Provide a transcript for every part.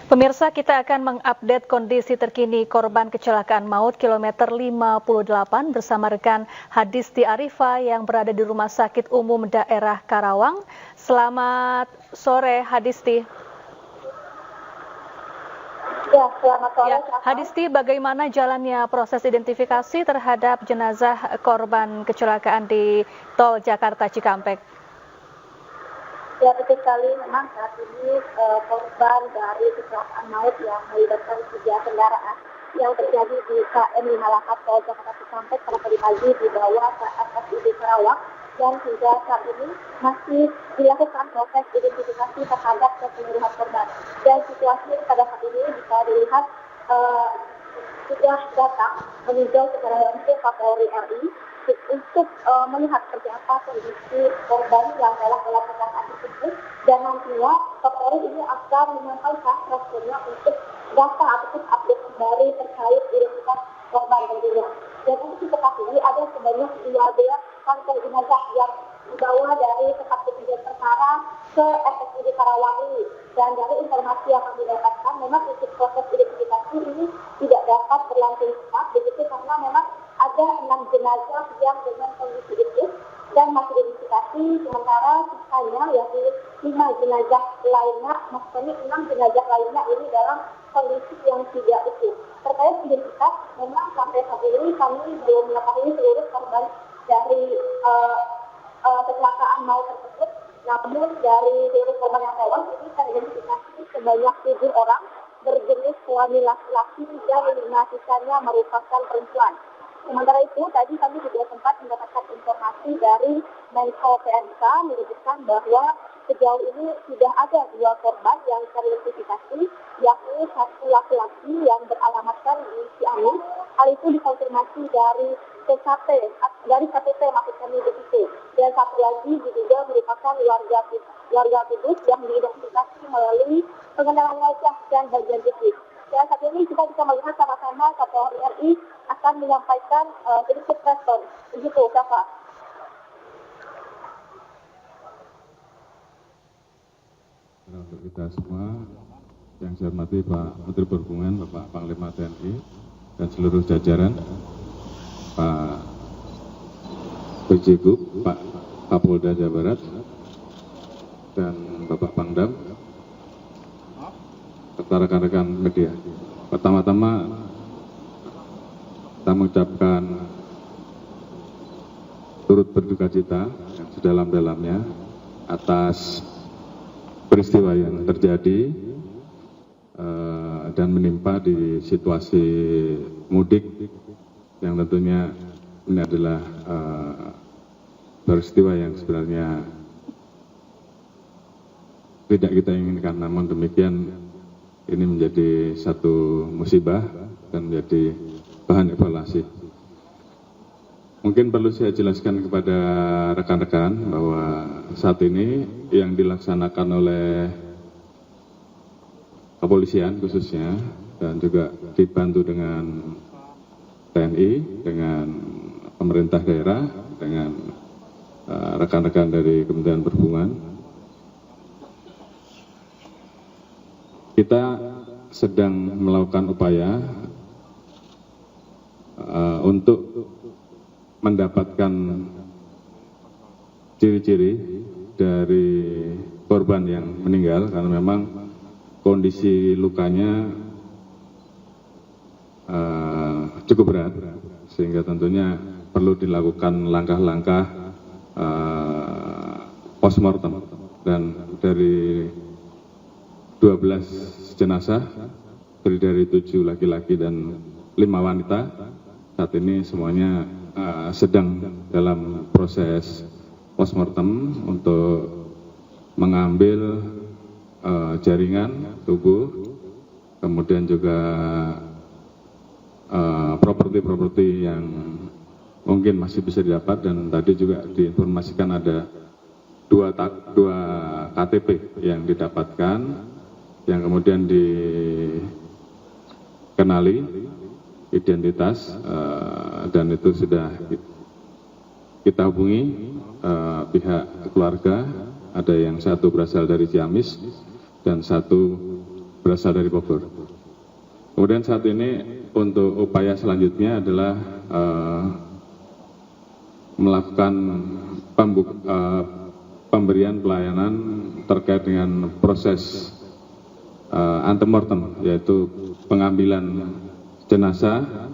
Pemirsa, kita akan mengupdate kondisi terkini korban kecelakaan maut kilometer 58 bersama rekan Hadisti Arifa yang berada di Rumah Sakit Umum Daerah Karawang. Selamat sore, Hadisti. Ya, selamat sore. Hadisti, bagaimana jalannya proses identifikasi terhadap jenazah korban kecelakaan di Tol Jakarta Cikampek? Ya, betul sekali. Memang saat ini korban dari kecelakaan maut yang melibatkan 3 kendaraan yang terjadi di KM 58 Tol Jakarta Cikampek pada pagi pagi dibawa ke RSUD Karawang, dan hingga saat ini masih dilakukan proses identifikasi terhadap keseluruhan korban. Dan situasi pada saat ini bisa dilihat sudah datang meninjau secara langsung Kapolri RI untuk melihat seperti apa kondisi korban yang telah dalam kecelakaan tersebut, dan nantinya Kapolri ini akan menyampaikan responnya untuk data ataupun update kembali terkait identitas korban tentunya. Dan untuk diketahui ada sebanyak 2 kantong jenazah yang dibawa dari tempat kejadian perkara ke RSUD Karawang ini. Dan dari informasi yang kami dapatkan, memang untuk proses identifikasi ini tidak dapat berlangsung cepat, begitu karena memang ada 6 jenazah yang dengan kondisi kritis dan masih identifikasi, sementara sisanya yaitu 5 jenazah lainnya, maksudnya 6 jenazah lainnya ini dalam kondisi yang tidak utuh. Terkait identitas, memang sampai saat ini kami belum mengetahui seluruh korban dari kecelakaan maut tersebut. Namun dari seluruh korban yang tewas ini teridentifikasi sebanyak 7 orang berjenis kelamin laki-laki dan 5 sisanya merupakan perempuan. Sementara itu, tadi kami juga sempat mendapatkan informasi dari Menko PMK menyebutkan bahwa sejauh ini sudah ada 2 korban yang teridentifikasi, yakni 1 laki-laki yang beralamatkan di Ciamis. Hal itu dikonfirmasi dari dari KTP maksud kami begitu. Dan 1 lagi diduga merupakan warga Kudus yang diidentifikasi melalui pengenalan wajah dan bagian tubuh. Dan saat ini kita bisa melihat sama-sama Kapolri RI akan menyampaikan sedikit respon. Begitu, Safa. Untuk kita semua, yang saya hormati Pak Menteri Perhubungan, Bapak Panglima TNI, dan seluruh jajaran, Pak PJ Gub, Pak Kapolda Jawa Barat, dan Bapak Pangdam, serta rekan-rekan media. Pertama-tama, kita mengucapkan turut berduka cita yang sedalam-dalamnya atas peristiwa yang terjadi dan menimpa di situasi mudik yang tentunya ini adalah peristiwa yang sebenarnya tidak kita inginkan, namun demikian ini menjadi satu musibah dan menjadi bahan evaluasi. Mungkin perlu saya jelaskan kepada rekan-rekan bahwa saat ini yang dilaksanakan oleh kepolisian khususnya dan juga dibantu dengan TNI, dengan pemerintah daerah, dengan rekan-rekan dari Kementerian Perhubungan, kita sedang melakukan upaya untuk mendapatkan ciri-ciri dari korban yang meninggal, karena memang kondisi lukanya cukup berat, sehingga tentunya perlu dilakukan langkah-langkah postmortem. Dan dari 12 jenazah terdiri dari 7 laki-laki dan 5 wanita, saat ini semuanya sedang dalam proses postmortem untuk mengambil jaringan tubuh, kemudian juga properti-properti yang mungkin masih bisa didapat. Dan tadi juga diinformasikan ada 2 KTP yang didapatkan, yang kemudian dikenali identitas, dan itu sudah kita hubungi pihak keluarga. Ada yang 1 berasal dari Ciamis dan 1 berasal dari Bogor. Kemudian saat ini untuk upaya selanjutnya adalah melakukan pemberian pelayanan terkait dengan proses antemortem, yaitu pengambilan jenazah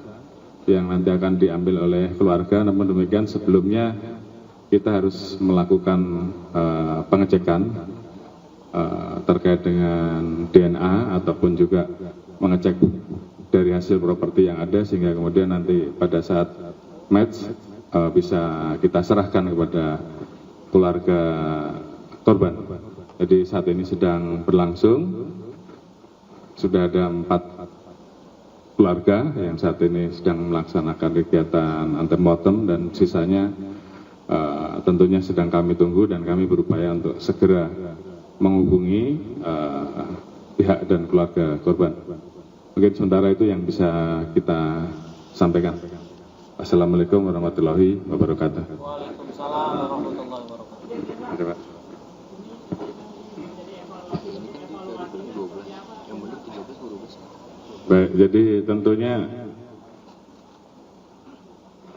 yang nanti akan diambil oleh keluarga. Namun demikian sebelumnya kita harus melakukan pengecekan terkait dengan DNA ataupun juga mengecek dari hasil properti yang ada, sehingga kemudian nanti pada saat match bisa kita serahkan kepada keluarga korban. Jadi saat ini sedang berlangsung, sudah ada 4 keluarga yang saat ini sedang melaksanakan kegiatan antemortem, dan sisanya tentunya sedang kami tunggu, dan kami berupaya untuk segera menghubungi pihak dan keluarga korban. Mungkin sementara itu yang bisa kita sampaikan. Assalamualaikum warahmatullahi wabarakatuh. Waalaikumsalam warahmatullahi wabarakatuh. Baik, jadi tentunya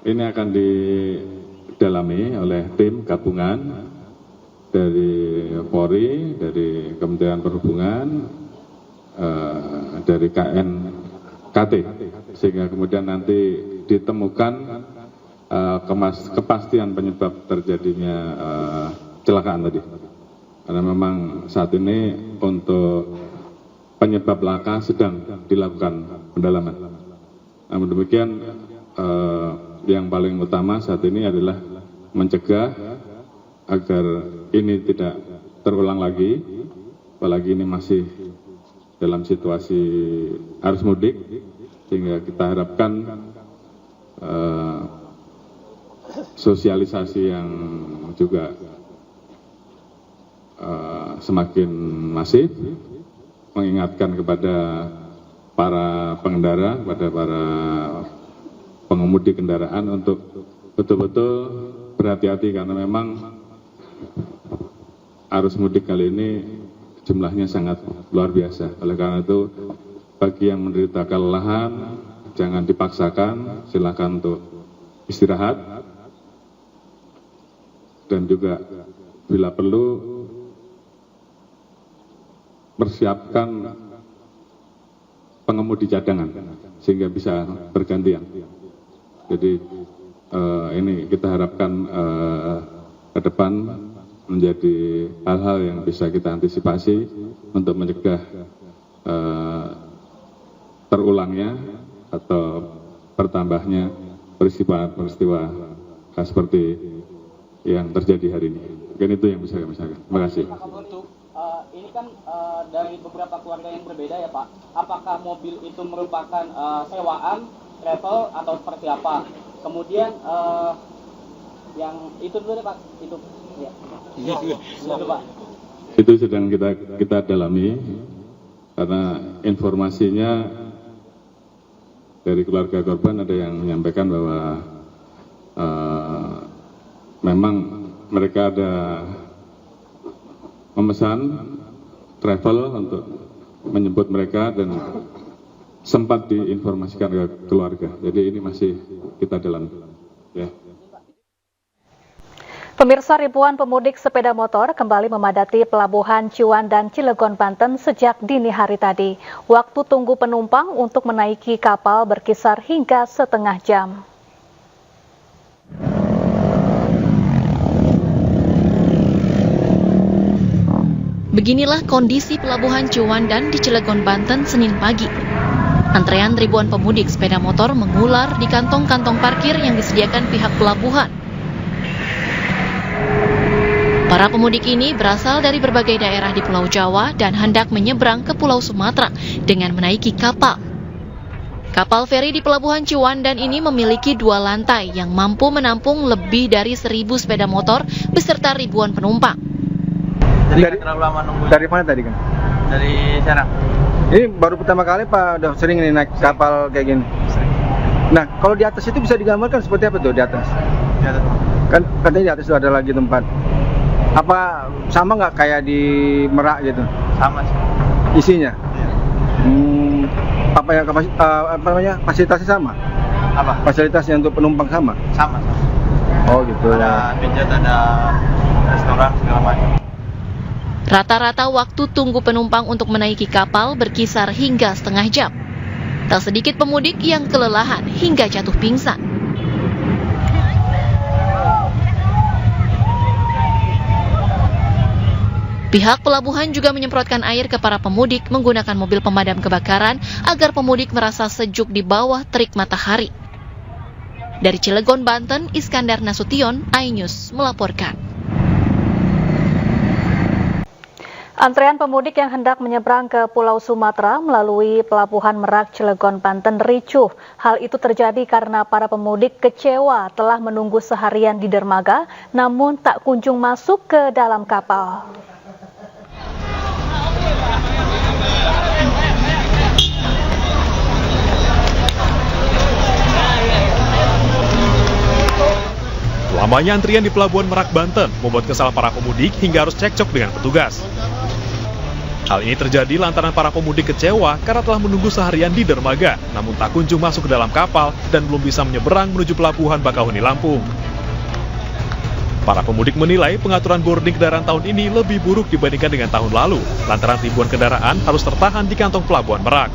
ini akan didalami oleh tim gabungan dari Polri, dari Kementerian Perhubungan, dari KNKT, sehingga kemudian nanti ditemukan kepastian penyebab terjadinya kecelakaan tadi. Karena memang saat ini untuk penyebab laka sedang dilakukan pendalaman. Namun demikian yang paling utama saat ini adalah mencegah agar ini tidak terulang lagi, apalagi ini masih dalam situasi arus mudik, sehingga kita harapkan sosialisasi yang juga semakin masif, mengingatkan kepada para pengendara, kepada para pengemudi kendaraan untuk betul-betul berhati-hati, karena memang arus mudik kali ini jumlahnya sangat luar biasa. Oleh karena itu, bagi yang menderita kelelahan, jangan dipaksakan, silakan untuk istirahat, dan juga bila perlu persiapkan pengemudi cadangan sehingga bisa bergantian. Jadi ini kita harapkan ke depan menjadi hal-hal yang bisa kita antisipasi untuk mencegah terulangnya atau bertambahnya peristiwa-peristiwa seperti yang terjadi hari ini. Mungkin itu yang bisa kami sampaikan. Terima kasih. Ini kan dari beberapa keluarga yang berbeda ya Pak. Apakah mobil itu merupakan sewaan, travel, atau seperti apa? Kemudian yang itu dulu deh Pak, itu. Ya. Itu Pak. Itu sedang kita dalami, karena informasinya dari keluarga korban ada yang menyampaikan bahwa memang mereka ada memesan travel untuk menjemput mereka dan sempat diinformasikan ke keluarga. Jadi ini masih kita dalami. Ya. Pemirsa, ribuan pemudik sepeda motor kembali memadati Pelabuhan Ciwandan, Cilegon, Banten sejak dini hari tadi. Waktu tunggu penumpang untuk menaiki kapal berkisar hingga setengah jam. Beginilah kondisi Pelabuhan Ciwandan di Cilegon, Banten, Senin pagi. Antrean ribuan pemudik sepeda motor mengular di kantong-kantong parkir yang disediakan pihak pelabuhan. Para pemudik ini berasal dari berbagai daerah di Pulau Jawa dan hendak menyeberang ke Pulau Sumatera dengan menaiki kapal. Kapal feri di Pelabuhan Ciwandan ini memiliki 2 lantai yang mampu menampung lebih dari 1.000 sepeda motor beserta ribuan penumpang. Jadi terlalu lama nunggu. Dari mana tadi kan? Dari Serang. Ini baru pertama kali Pak, udah sering nih naik kapal kayak gini? Sering. Nah, kalau di atas itu bisa digambarkan seperti apa tuh di atas? Di atas. Kan katanya di atas itu ada lagi tempat. Apa sama nggak kayak di Merak gitu? Sama sih. Isinya? Iya. Fasilitasnya sama? Apa? Fasilitasnya untuk penumpang sama? Sama. Oh gitu. Ada pijat, ada restoran segala macam. Rata-rata waktu tunggu penumpang untuk menaiki kapal berkisar hingga setengah jam. Tak sedikit pemudik yang kelelahan hingga jatuh pingsan. Pihak pelabuhan juga menyemprotkan air ke para pemudik menggunakan mobil pemadam kebakaran agar pemudik merasa sejuk di bawah terik matahari. Dari Cilegon, Banten, Iskandar Nasution, iNews melaporkan. Antrean pemudik yang hendak menyeberang ke Pulau Sumatera melalui Pelabuhan Merak, Cilegon, Banten ricuh. Hal itu terjadi karena para pemudik kecewa telah menunggu seharian di dermaga, namun tak kunjung masuk ke dalam kapal. Lamanya antrian di Pelabuhan Merak, Banten membuat kesal para pemudik hingga harus cekcok dengan petugas. Hal ini terjadi lantaran para pemudik kecewa karena telah menunggu seharian di dermaga, namun tak kunjung masuk ke dalam kapal dan belum bisa menyeberang menuju Pelabuhan Bakauheni, Lampung. Para pemudik menilai pengaturan boarding kendaraan tahun ini lebih buruk dibandingkan dengan tahun lalu, lantaran ribuan kendaraan harus tertahan di kantong Pelabuhan Merak.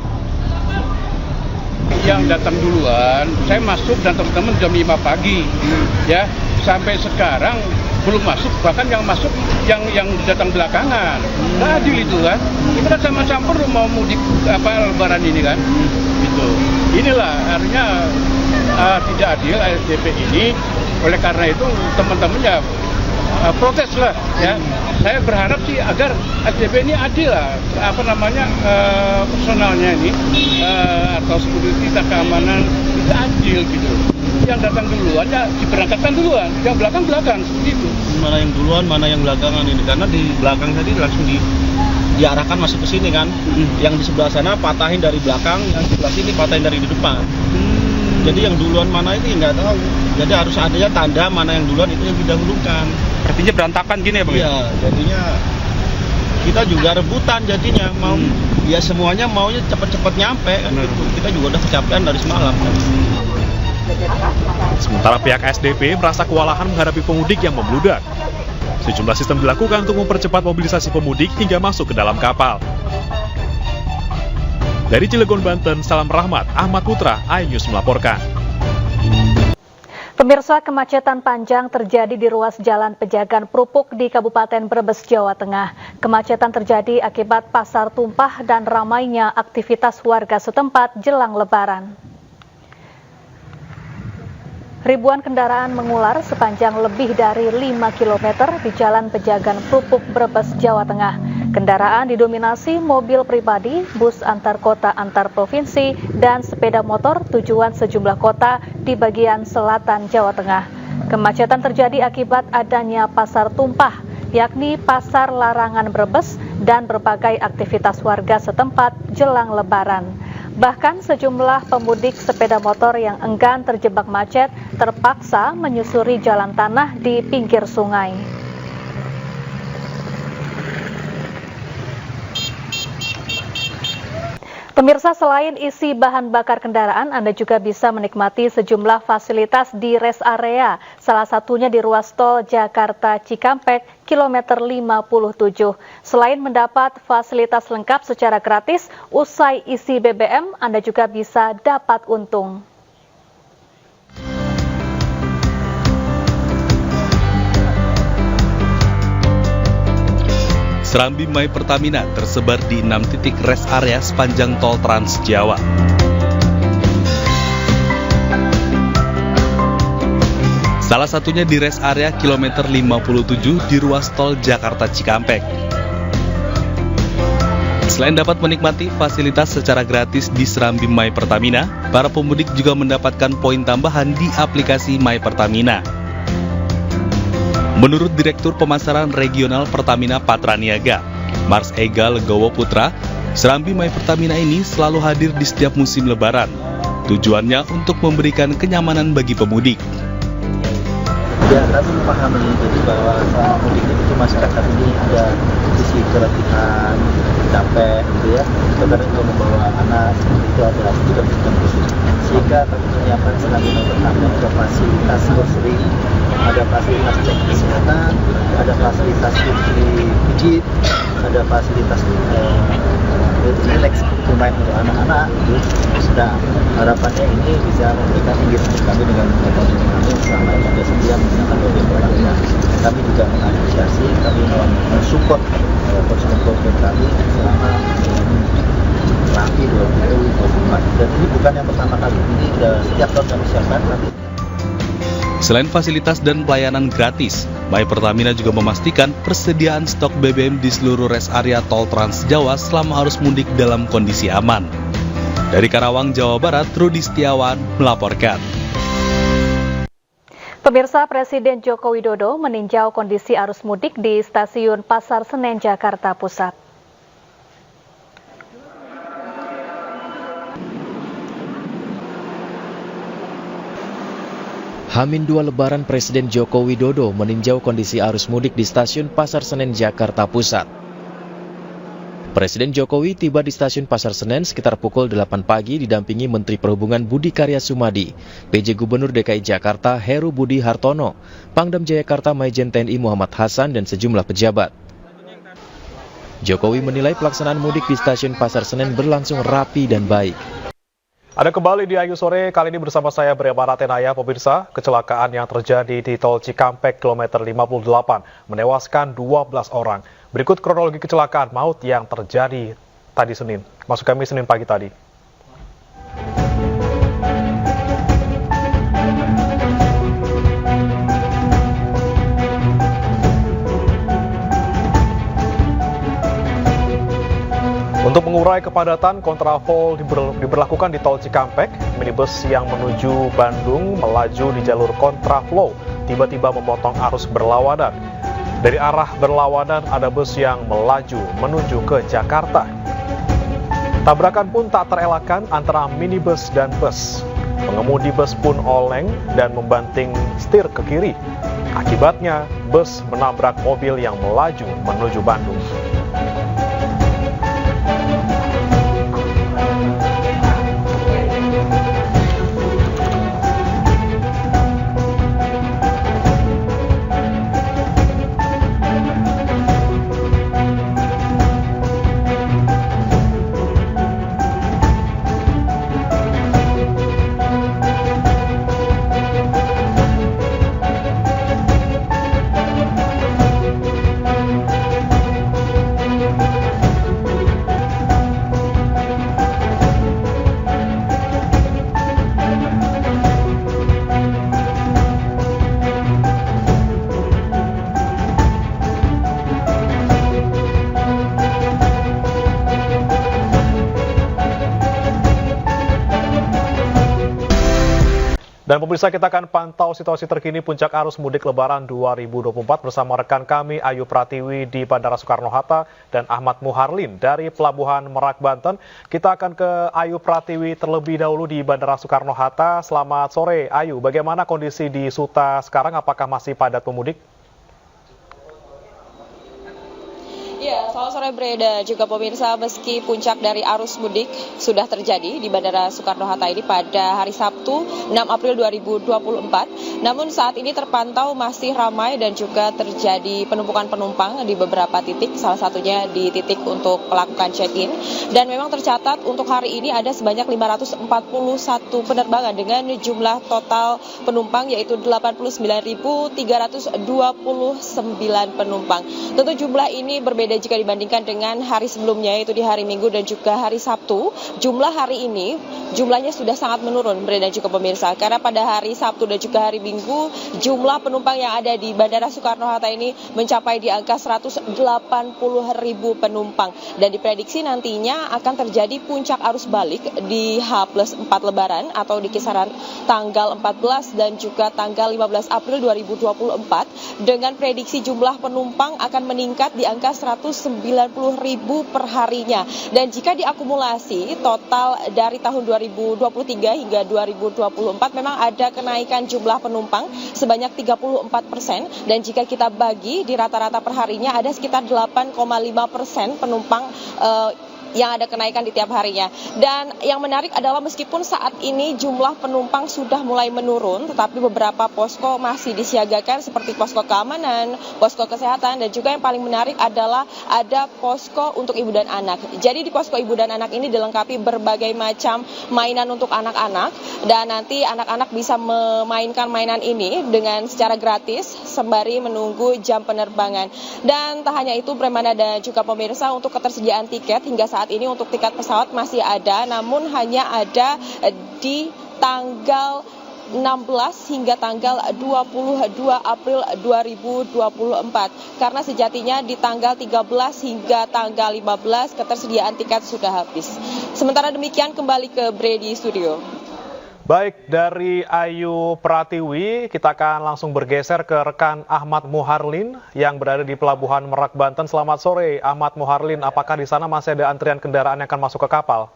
Yang datang duluan, saya masuk dan teman-teman jam 5 pagi, ya sampai sekarang belum masuk, bahkan yang masuk yang datang belakangan. Nggak adil itu kan? Kita kan sama-sama mau mudik Lebaran ini kan, gitu. Inilah artinya tidak adil ASDP ini. Oleh karena itu teman-teman ya protes lah, ya. Saya berharap sih agar ASDP ini adil lah, personalnya ini atau security keamanan itu adil gitu. Yang datang duluan ya diberangkatkan duluan, yang belakang seperti itu. Mana yang duluan, mana yang belakangan ini, karena di belakang tadi langsung diarahkan masuk ke sini kan. Yang di sebelah sana patahin dari belakang, yang di sebelah sini patahin dari di depan. Jadi yang duluan mana itu nggak tahu. Jadi harus adanya tanda mana yang duluan itu yang didahulukan. Artinya berantakan gini ya Bang? Iya, jadinya kita juga rebutan jadinya ya semuanya maunya cepet-cepet nyampe kan gitu. Kita juga udah kecapean dari semalam kan. Sementara pihak ASDP merasa kewalahan menghadapi pemudik yang membludak. Sejumlah sistem dilakukan untuk mempercepat mobilisasi pemudik hingga masuk ke dalam kapal. Dari Cilegon, Banten, Salam Rahmat, Ahmad Putra, iNews melaporkan. Pemirsa, kemacetan panjang terjadi di ruas Jalan Pejagan Prupuk di Kabupaten Brebes, Jawa Tengah. Kemacetan terjadi akibat pasar tumpah dan ramainya aktivitas warga setempat jelang Lebaran. Ribuan kendaraan mengular sepanjang lebih dari 5 km di Jalan Pejagan Prupuk, Brebes, Jawa Tengah. Kendaraan didominasi mobil pribadi, bus antar kota antar provinsi, dan sepeda motor tujuan sejumlah kota di bagian selatan Jawa Tengah. Kemacetan terjadi akibat adanya pasar tumpah, yakni Pasar Larangan Brebes dan berbagai aktivitas warga setempat jelang Lebaran. Bahkan sejumlah pemudik sepeda motor yang enggan terjebak macet terpaksa menyusuri jalan tanah di pinggir sungai. Pemirsa, selain isi bahan bakar kendaraan, Anda juga bisa menikmati sejumlah fasilitas di rest area, salah satunya di ruas tol Jakarta Cikampek, kilometer 57. Selain mendapat fasilitas lengkap secara gratis, usai isi BBM, Anda juga bisa dapat untung. Serambi My Pertamina tersebar di 6 titik rest area sepanjang tol Trans Jawa. Salah satunya di rest area kilometer 57 di ruas tol Jakarta Cikampek. Selain dapat menikmati fasilitas secara gratis di Serambi My Pertamina, para pemudik juga mendapatkan poin tambahan di aplikasi My Pertamina. Menurut Direktur Pemasaran Regional Pertamina Patraniaga, Mars Ega Legowo Putra, Serambi My Pertamina ini selalu hadir di setiap musim Lebaran. Tujuannya untuk memberikan kenyamanan bagi pemudik. Ya, kami memahami jadi bahwa mudik itu masyarakat ini ada sisi masih keletihan, capek gitu ya, kadang kalau membawa anak itu ada juga khusus. Sehingga kami menyiapkan Serambi pertama ada fasilitas grocery, ada fasilitas cek kesehatan, ada fasilitas pijit, ada fasilitas relax bermain untuk anak-anak. Nah, harapannya ini bisa memberikan engagement kami dengan kami selama ini ada setia menggunakan mobil orangnya. Kami juga mengapresiasi, kami mensupport konsumen kami selama Rapi 2024. Dan ini bukan yang pertama kali, ini setiap tahun kami siapkan. Selain fasilitas dan pelayanan gratis, My Pertamina juga memastikan persediaan stok BBM di seluruh rest area tol Trans Jawa selama arus mudik dalam kondisi aman. Dari Karawang, Jawa Barat, Rudi Setiawan melaporkan. Pemirsa, Presiden Joko Widodo meninjau kondisi arus mudik di Stasiun Pasar Senen, Jakarta Pusat. H-2 Lebaran, Presiden Joko Widodo meninjau kondisi arus mudik di Stasiun Pasar Senen, Jakarta Pusat. Presiden Jokowi tiba di Stasiun Pasar Senen sekitar pukul 8 pagi didampingi Menteri Perhubungan Budi Karya Sumadi, PJ Gubernur DKI Jakarta Heru Budi Hartono, Pangdam Jayakarta Majen TNI Muhammad Hasan dan sejumlah pejabat. Jokowi menilai pelaksanaan mudik di Stasiun Pasar Senen berlangsung rapi dan baik. Ada kembali di Ayu Sore, kali ini bersama saya Briamara Tenaya, pemirsa. Kecelakaan yang terjadi di Tol Cikampek kilometer 58 menewaskan 12 orang. Berikut kronologi kecelakaan maut yang terjadi tadi Senin. Maksud kami Senin pagi tadi. Untuk mengurai kepadatan, kontraflow diberlakukan di Tol Cikampek. Minibus yang menuju Bandung melaju di jalur kontraflow, tiba-tiba memotong arus berlawanan. Dari arah berlawanan ada bus yang melaju menuju ke Jakarta. Tabrakan pun tak terelakkan antara minibus dan bus. Pengemudi bus pun oleng dan membanting setir ke kiri. Akibatnya, bus menabrak mobil yang melaju menuju Bandung. Dan pemirsa, kita akan pantau situasi terkini puncak arus mudik Lebaran 2024 bersama rekan kami Ayu Pratiwi di Bandara Soekarno-Hatta dan Ahmad Muharlin dari Pelabuhan Merak, Banten. Kita akan ke Ayu Pratiwi terlebih dahulu di Bandara Soekarno-Hatta. Selamat sore Ayu, bagaimana kondisi di Suta sekarang? Apakah masih padat pemudik? Ya, selamat sore Breda juga pemirsa. Meski puncak dari arus mudik sudah terjadi di Bandara Soekarno-Hatta ini pada hari Sabtu 6 April 2024, namun saat ini terpantau masih ramai dan juga terjadi penumpukan penumpang di beberapa titik, salah satunya di titik untuk melakukan check-in. Dan memang tercatat untuk hari ini ada sebanyak 541 penerbangan dengan jumlah total penumpang yaitu 89.329 penumpang. Tentu jumlah ini berbeda jika dibandingkan dengan hari sebelumnya, yaitu di hari Minggu dan juga hari Sabtu. Jumlah hari ini jumlahnya sudah sangat menurun, Bre dan juga pemirsa, karena pada hari Sabtu dan juga hari Minggu jumlah penumpang yang ada di Bandara Soekarno-Hatta ini mencapai di angka 180.000 penumpang, dan diprediksi nantinya akan terjadi puncak arus balik di H+4 Lebaran atau di kisaran tanggal 14 dan juga tanggal 15 April 2024 dengan prediksi jumlah penumpang akan meningkat di angka 190.000 per harinya. Dan jika diakumulasi total dari tahun 2019 2023 hingga 2024 memang ada kenaikan jumlah penumpang sebanyak 34%, dan jika kita bagi di rata-rata perharinya ada sekitar 8,5% penumpang yang ada kenaikan di tiap harinya. Dan yang menarik adalah meskipun saat ini jumlah penumpang sudah mulai menurun, tetapi beberapa posko masih disiagakan seperti posko keamanan, posko kesehatan, dan juga yang paling menarik adalah ada posko untuk ibu dan anak. Jadi di posko ibu dan anak ini dilengkapi berbagai macam mainan untuk anak-anak, dan nanti anak-anak bisa memainkan mainan ini dengan secara gratis sembari menunggu jam penerbangan. Dan tak hanya itu, Bremana dan juga pemirsa, untuk ketersediaan tiket hingga saat ini untuk tiket pesawat masih ada, namun hanya ada di tanggal 16 hingga tanggal 22 April 2024. Karena sejatinya di tanggal 13 hingga tanggal 15 ketersediaan tiket sudah habis. Sementara demikian, kembali ke Brady Studio. Baik, dari Ayu Pratiwi, kita akan langsung bergeser ke rekan Ahmad Muharlin yang berada di Pelabuhan Merak, Banten. Selamat sore, Ahmad Muharlin. Apakah di sana masih ada antrian kendaraan yang akan masuk ke kapal?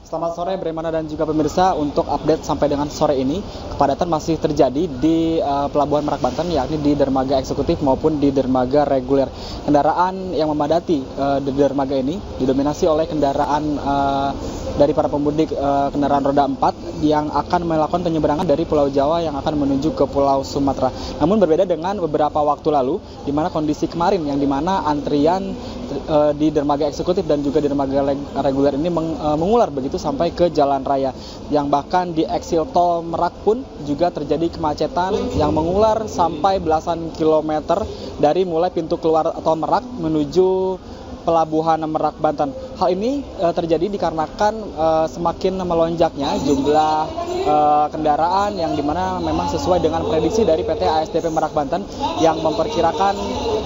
Selamat sore Bremana dan juga pemirsa. Untuk update sampai dengan sore ini, kepadatan masih terjadi di Pelabuhan Merak Banten, yakni di dermaga eksekutif maupun di dermaga reguler. Kendaraan yang memadati di dermaga ini didominasi oleh kendaraan dari para pemudik kendaraan roda 4 yang akan melakukan penyeberangan dari Pulau Jawa yang akan menuju ke Pulau Sumatera. Namun berbeda dengan beberapa waktu lalu, di mana kondisi kemarin yang di mana antrian di dermaga eksekutif dan juga di dermaga reguler ini mengular begitu sampai ke jalan raya, yang bahkan di eksil tol Merak pun juga terjadi kemacetan yang mengular sampai belasan kilometer dari mulai pintu keluar tol Merak menuju Pelabuhan Merak Banten. Hal ini terjadi dikarenakan semakin melonjaknya jumlah kendaraan yang dimana memang sesuai dengan prediksi dari PT ASDP Merak Banten yang memperkirakan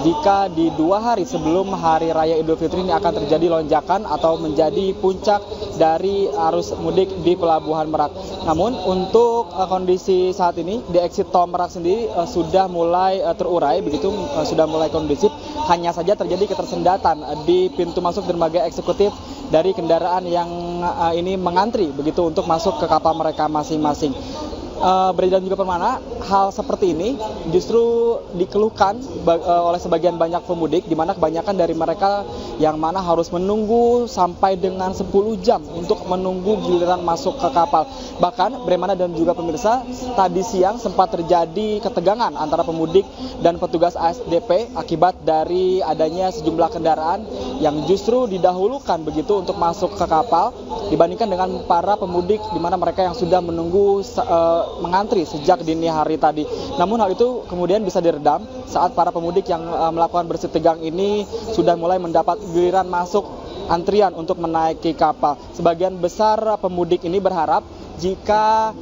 jika di 2 hari sebelum Hari Raya Idul Fitri ini akan terjadi lonjakan atau menjadi puncak dari arus mudik di Pelabuhan Merak. Namun untuk kondisi saat ini di exit tol Merak sendiri sudah mulai terurai begitu, sudah mulai kondusif. Hanya saja terjadi ketersendatan di pintu masuk dermaga eksekutif dari kendaraan yang ini mengantri begitu untuk masuk ke kapal mereka masing-masing. Berita juga Permana, hal seperti ini justru dikeluhkan oleh sebagian banyak pemudik, di mana kebanyakan dari mereka yang mana harus menunggu sampai dengan 10 jam untuk menunggu giliran masuk ke kapal. Bahkan Bremana dan juga pemirsa, tadi siang sempat terjadi ketegangan antara pemudik dan petugas ASDP akibat dari adanya sejumlah kendaraan yang justru didahulukan begitu untuk masuk ke kapal dibandingkan dengan para pemudik di mana mereka yang sudah menunggu mengantri sejak dini hari tadi. Namun hal itu kemudian bisa diredam saat para pemudik yang melakukan bersih tegang ini sudah mulai mendapat giliran masuk antrian untuk menaiki kapal. Sebagian besar pemudik ini berharap jika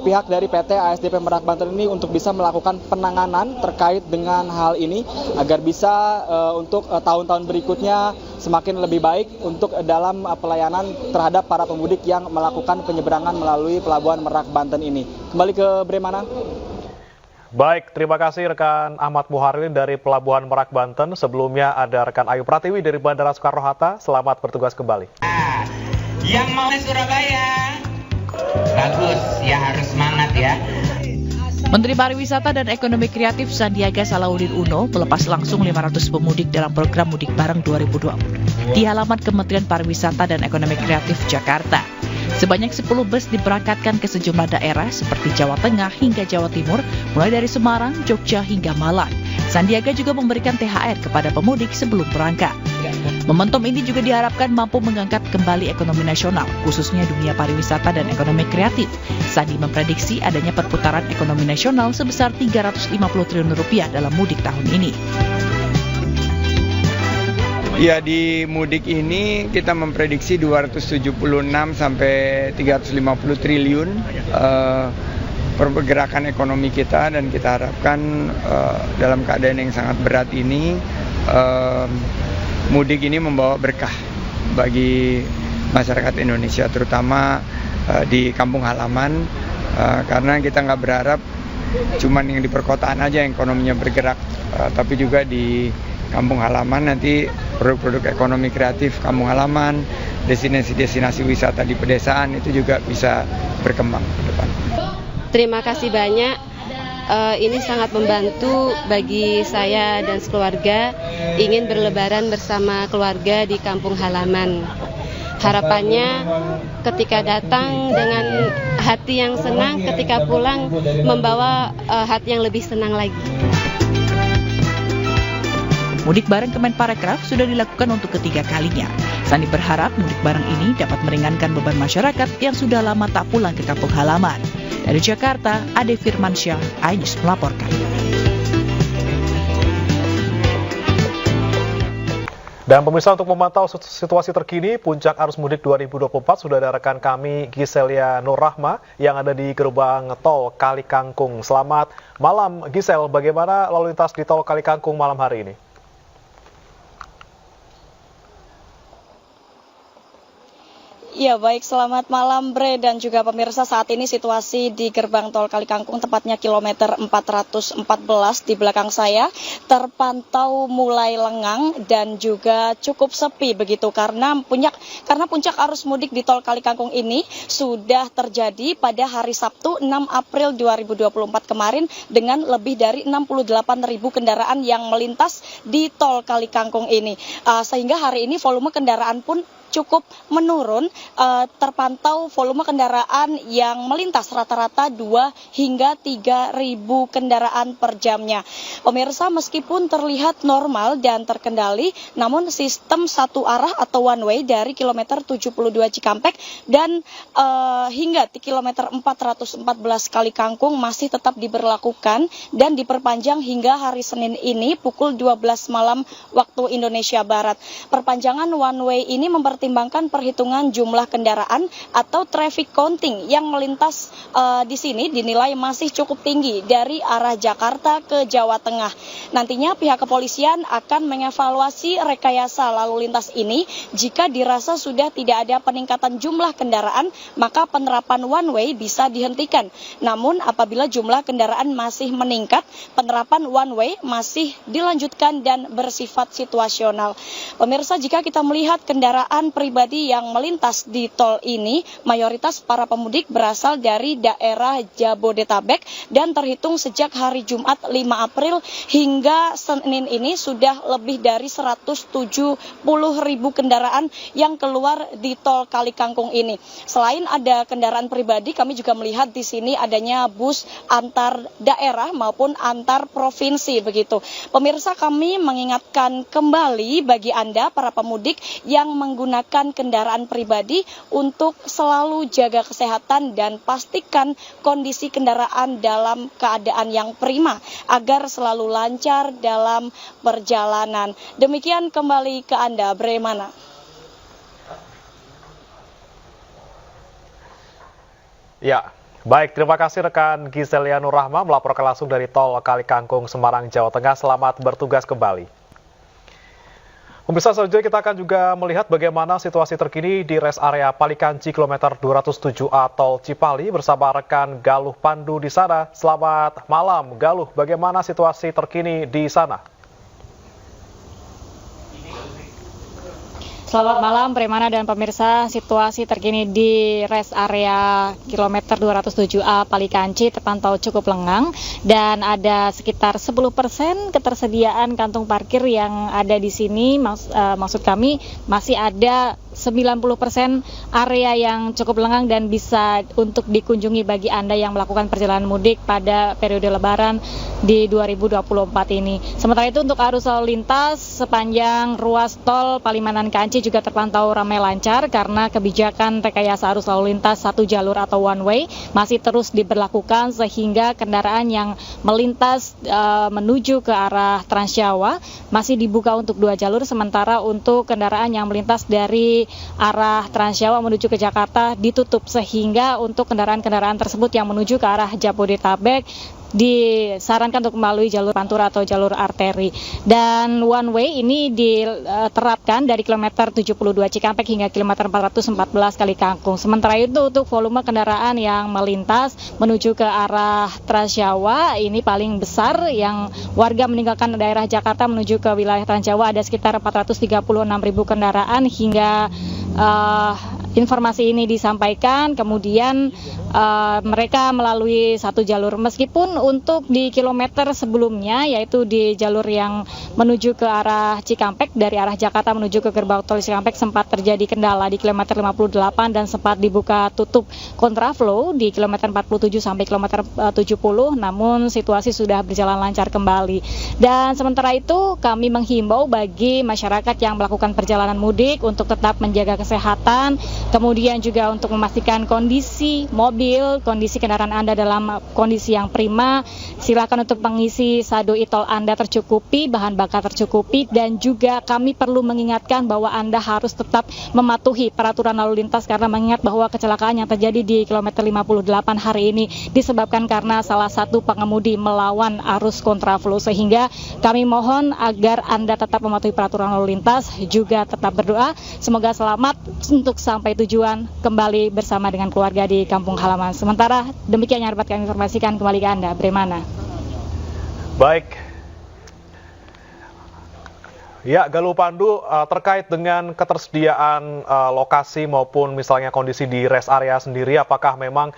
pihak dari PT ASDP Merak Banten ini untuk bisa melakukan penanganan terkait dengan hal ini agar bisa untuk tahun-tahun berikutnya semakin lebih baik untuk dalam pelayanan terhadap para pemudik yang melakukan penyeberangan melalui Pelabuhan Merak Banten ini. Kembali ke Bremana. Baik, terima kasih rekan Ahmad Muharlin dari Pelabuhan Merak Banten. Sebelumnya ada rekan Ayu Pratiwi dari Bandara Soekarno-Hatta. Selamat bertugas kembali. Yang mau ke Surabaya, bagus ya, harus semangat ya. Menteri Pariwisata dan Ekonomi Kreatif Sandiaga Salahuddin Uno melepas langsung 500 pemudik dalam program Mudik Bareng 2020 di halaman Kementerian Pariwisata dan Ekonomi Kreatif Jakarta. Sebanyak 10 bus diberangkatkan ke sejumlah daerah seperti Jawa Tengah hingga Jawa Timur, mulai dari Semarang, Jogja hingga Malang. Sandiaga juga memberikan THR kepada pemudik sebelum berangkat. Momentum ini juga diharapkan mampu mengangkat kembali ekonomi nasional, khususnya dunia pariwisata dan ekonomi kreatif. Sandi memprediksi adanya perputaran ekonomi nasional sebesar Rp350 triliun dalam mudik tahun ini. Ya, di mudik ini kita memprediksi 276 sampai 350 triliun pergerakan ekonomi kita, dan kita harapkan dalam keadaan yang sangat berat ini mudik ini membawa berkah bagi masyarakat Indonesia, terutama di kampung halaman, karena kita nggak berharap cuman yang di perkotaan aja yang ekonominya bergerak, tapi juga di kampung halaman nanti produk-produk ekonomi kreatif kampung halaman, destinasi-destinasi wisata di pedesaan itu juga bisa berkembang ke depan. Terima kasih banyak. Ini sangat membantu bagi saya dan sekeluarga ingin berlebaran bersama keluarga di kampung halaman. Harapannya ketika datang dengan hati yang senang, ketika pulang membawa hati yang lebih senang lagi. Mudik bareng Kemenparekraf sudah dilakukan untuk ketiga kalinya. Sandi berharap mudik bareng ini dapat meringankan beban masyarakat yang sudah lama tak pulang ke kampung halaman. Dari Jakarta, Ade Firmansyah, iNews melaporkan. Dan pemirsa, untuk memantau situasi terkini puncak arus mudik 2024 sudah ada rekan kami Giselia Nurrahma yang ada di gerbang tol Kali Kangkung. Selamat malam Gisel, bagaimana lalu lintas di tol Kali Kangkung malam hari ini? Ya baik, selamat malam Bre dan juga pemirsa. Saat ini situasi di gerbang tol Kali Kangkung, tepatnya kilometer 414 di belakang saya, terpantau mulai lengang dan juga cukup sepi begitu karena puncak arus mudik di tol Kali Kangkung ini sudah terjadi pada hari Sabtu 6 April 2024 kemarin dengan lebih dari 68.000 kendaraan yang melintas di tol Kali Kangkung ini. Sehingga hari ini volume kendaraan pun cukup menurun, terpantau volume kendaraan yang melintas rata-rata 2 hingga 3.000 kendaraan per jamnya. Pemirsa, meskipun terlihat normal dan terkendali, namun sistem satu arah atau one way dari kilometer 72 Cikampek dan hingga di kilometer 414 Kali Kangkung masih tetap diberlakukan dan diperpanjang hingga hari Senin ini pukul 12 malam waktu Indonesia Barat. Perpanjangan one way ini mempertimbangkan perhitungan jumlah kendaraan atau traffic counting yang melintas di sini dinilai masih cukup tinggi dari arah Jakarta ke Jawa Tengah. Nantinya pihak kepolisian akan mengevaluasi rekayasa lalu lintas ini. Jika dirasa sudah tidak ada peningkatan jumlah kendaraan, maka penerapan one way bisa dihentikan. Namun apabila jumlah kendaraan masih meningkat, penerapan one way masih dilanjutkan dan bersifat situasional. Pemirsa, jika kita melihat kendaraan pribadi yang melintas di tol ini, mayoritas para pemudik berasal dari daerah Jabodetabek dan terhitung sejak hari Jumat 5 April hingga Senin ini sudah lebih dari 170.000 kendaraan yang keluar di tol Kali Kangkung ini. Selain ada kendaraan pribadi, kami juga melihat di sini adanya bus antar daerah maupun antar provinsi begitu. Pemirsa, kami mengingatkan kembali bagi Anda para pemudik yang menggunakan kendaraan pribadi untuk selalu jaga kesehatan dan pastikan kondisi kendaraan dalam keadaan yang prima agar selalu lancar dalam perjalanan. Demikian kembali ke Anda, Bremana. Ya, baik, terima kasih rekan Giselia Nurrahma melaporkan langsung dari tol Kali Kangkung, Semarang, Jawa Tengah. Selamat bertugas kembali. Pemirsa, selanjutnya kita akan juga melihat bagaimana situasi terkini di rest area Palikanci kilometer 207A tol Cipali bersama rekan Galuh Pandu di sana. Selamat malam, Galuh. Bagaimana situasi terkini di sana? Selamat malam, Bremana dan pemirsa. Situasi terkini di rest area kilometer 207A Palikanci terpantau cukup lengang dan ada sekitar 10% ketersediaan kantung parkir yang ada di sini. Maksud kami masih ada 90% area yang cukup lengang dan bisa untuk dikunjungi bagi Anda yang melakukan perjalanan mudik pada periode Lebaran di 2024 ini. Sementara itu untuk arus lalu lintas sepanjang ruas tol Palimanan Kanci juga terpantau ramai lancar karena kebijakan rekayasa arus lalu lintas satu jalur atau one way masih terus diberlakukan sehingga kendaraan yang melintas menuju ke arah Trans Jawa masih dibuka untuk 2 jalur, sementara untuk kendaraan yang melintas dari arah Trans Jawa menuju ke Jakarta ditutup, sehingga untuk kendaraan-kendaraan tersebut yang menuju ke arah Jabodetabek disarankan untuk melalui jalur pantura atau jalur arteri. Dan one way ini diterapkan dari kilometer 72 Cikampek hingga kilometer 414 Kalikangkung. Sementara itu untuk volume kendaraan yang melintas menuju ke arah Transjawa ini paling besar, yang warga meninggalkan daerah Jakarta menuju ke wilayah Transjawa ada sekitar 436.000 kendaraan hingga informasi ini disampaikan. Kemudian mereka melalui satu jalur, meskipun untuk di kilometer sebelumnya yaitu di jalur yang menuju ke arah Cikampek dari arah Jakarta menuju ke gerbang tol Cikampek sempat terjadi kendala di kilometer 58 dan sempat dibuka tutup kontraflow di kilometer 47 sampai kilometer 70, namun situasi sudah berjalan lancar kembali. Dan sementara itu kami menghimbau bagi masyarakat yang melakukan perjalanan mudik untuk tetap menjaga kesehatan, kemudian juga untuk memastikan kondisi mobil, kondisi kendaraan Anda dalam kondisi yang prima. Silakan untuk mengisi saldo e-tol Anda tercukupi, bahan bakar tercukupi, dan juga kami perlu mengingatkan bahwa Anda harus tetap mematuhi peraturan lalu lintas karena mengingat bahwa kecelakaan yang terjadi di kilometer 58 hari ini disebabkan karena salah satu pengemudi melawan arus kontraflow, sehingga kami mohon agar Anda tetap mematuhi peraturan lalu lintas, juga tetap berdoa semoga selamat untuk sampai tujuan kembali bersama dengan keluarga di kampung halaman. Sementara demikian yang dapat kami informasikan, kembali ke Anda, Bremana. Baik. Ya, Galuh Pandu, terkait dengan ketersediaan lokasi maupun misalnya kondisi di rest area sendiri, apakah memang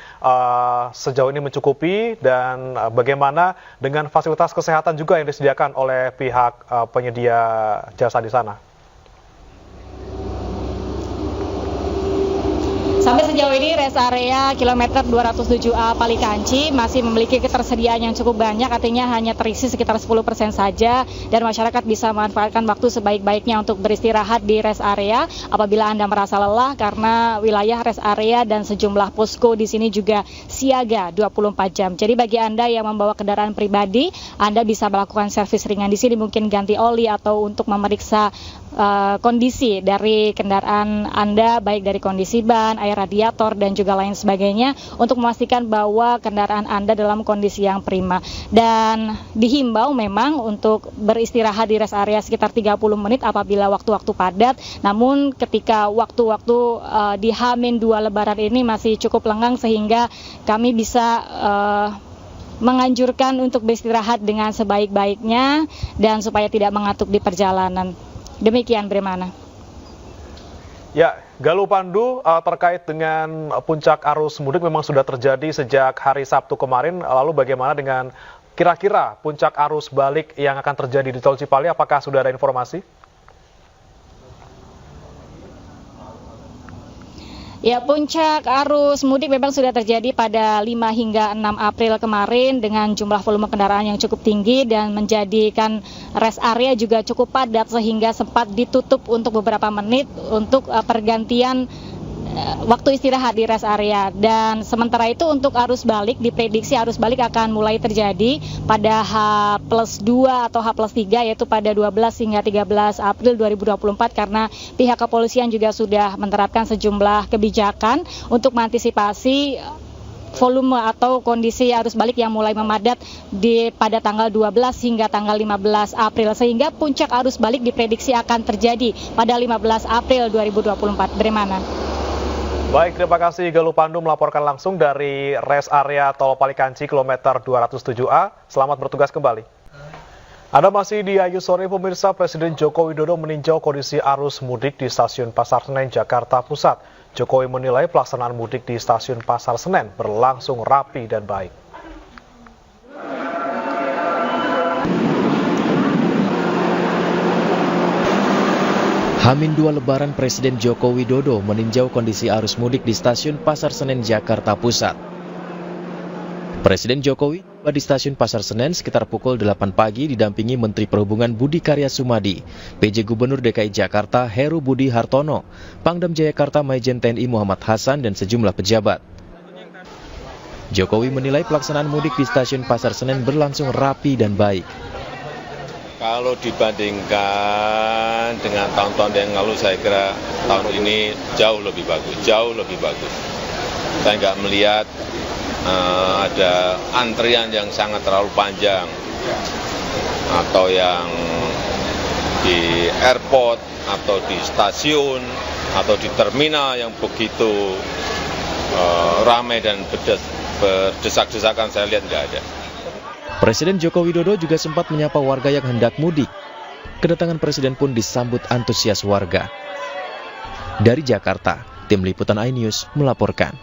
sejauh ini mencukupi, dan bagaimana dengan fasilitas kesehatan juga yang disediakan oleh pihak penyedia jasa di sana? Sampai sejauh ini rest area kilometer 207A Palikanci masih memiliki ketersediaan yang cukup banyak, artinya hanya terisi sekitar 10% saja, dan masyarakat bisa memanfaatkan waktu sebaik-baiknya untuk beristirahat di rest area apabila Anda merasa lelah, karena wilayah rest area dan sejumlah posko di sini juga siaga 24 jam. Jadi bagi Anda yang membawa kendaraan pribadi, Anda bisa melakukan servis ringan di sini, mungkin ganti oli atau untuk memeriksa kondisi dari kendaraan Anda, baik dari kondisi ban, air radiator, dan juga lain sebagainya, untuk memastikan bahwa kendaraan Anda dalam kondisi yang prima. Dan dihimbau memang untuk beristirahat di rest area sekitar 30 menit apabila waktu-waktu padat, namun ketika waktu-waktu di H-2 Lebaran ini masih cukup lengang, sehingga kami bisa menganjurkan untuk beristirahat dengan sebaik-baiknya dan supaya tidak mengantuk di perjalanan. Demikian, Bremana. Ya, Galuh Pandu, terkait dengan puncak arus mudik memang sudah terjadi sejak hari Sabtu kemarin. Lalu bagaimana dengan kira-kira puncak arus balik yang akan terjadi di Tol Cipali? Apakah sudah ada informasi? Ya, puncak arus mudik memang sudah terjadi pada 5 hingga 6 April kemarin dengan jumlah volume kendaraan yang cukup tinggi dan menjadikan rest area juga cukup padat, sehingga sempat ditutup untuk beberapa menit untuk pergantian waktu istirahat di rest area. Dan sementara itu untuk arus balik, diprediksi arus balik akan mulai terjadi pada H+2 atau H+3, yaitu pada 12 hingga 13 April 2024, karena pihak kepolisian juga sudah menerapkan sejumlah kebijakan untuk mengantisipasi volume atau kondisi arus balik yang mulai memadat pada tanggal 12 hingga tanggal 15 April, sehingga puncak arus balik diprediksi akan terjadi pada 15 April 2024. Bagaimana? Baik, terima kasih Galuh Pandu melaporkan langsung dari rest area Tol Palikanci kilometer 207A. Selamat bertugas kembali. Anda masih di Ayu Sore, pemirsa. Presiden Joko Widodo meninjau kondisi arus mudik di Stasiun Pasar Senen, Jakarta Pusat. Jokowi menilai pelaksanaan mudik di Stasiun Pasar Senen berlangsung rapi dan baik. H-2 Lebaran, Presiden Joko Widodo meninjau kondisi arus mudik di Stasiun Pasar Senen, Jakarta Pusat. Presiden Jokowi tiba di Stasiun Pasar Senen sekitar pukul 8 pagi didampingi Menteri Perhubungan Budi Karya Sumadi, PJ Gubernur DKI Jakarta Heru Budi Hartono, Pangdam Jayakarta Majen TNI Muhammad Hasan, dan sejumlah pejabat. Jokowi menilai pelaksanaan mudik di Stasiun Pasar Senen berlangsung rapi dan baik. Kalau dibandingkan dengan tahun-tahun yang lalu, saya kira tahun ini jauh lebih bagus. Saya nggak melihat ada antrian yang sangat terlalu panjang, atau yang di airport, atau di stasiun, atau di terminal yang begitu ramai dan berdesak-desakan, saya lihat nggak ada. Presiden Joko Widodo juga sempat menyapa warga yang hendak mudik. Kedatangan Presiden pun disambut antusias warga. Dari Jakarta, Tim Liputan iNews melaporkan.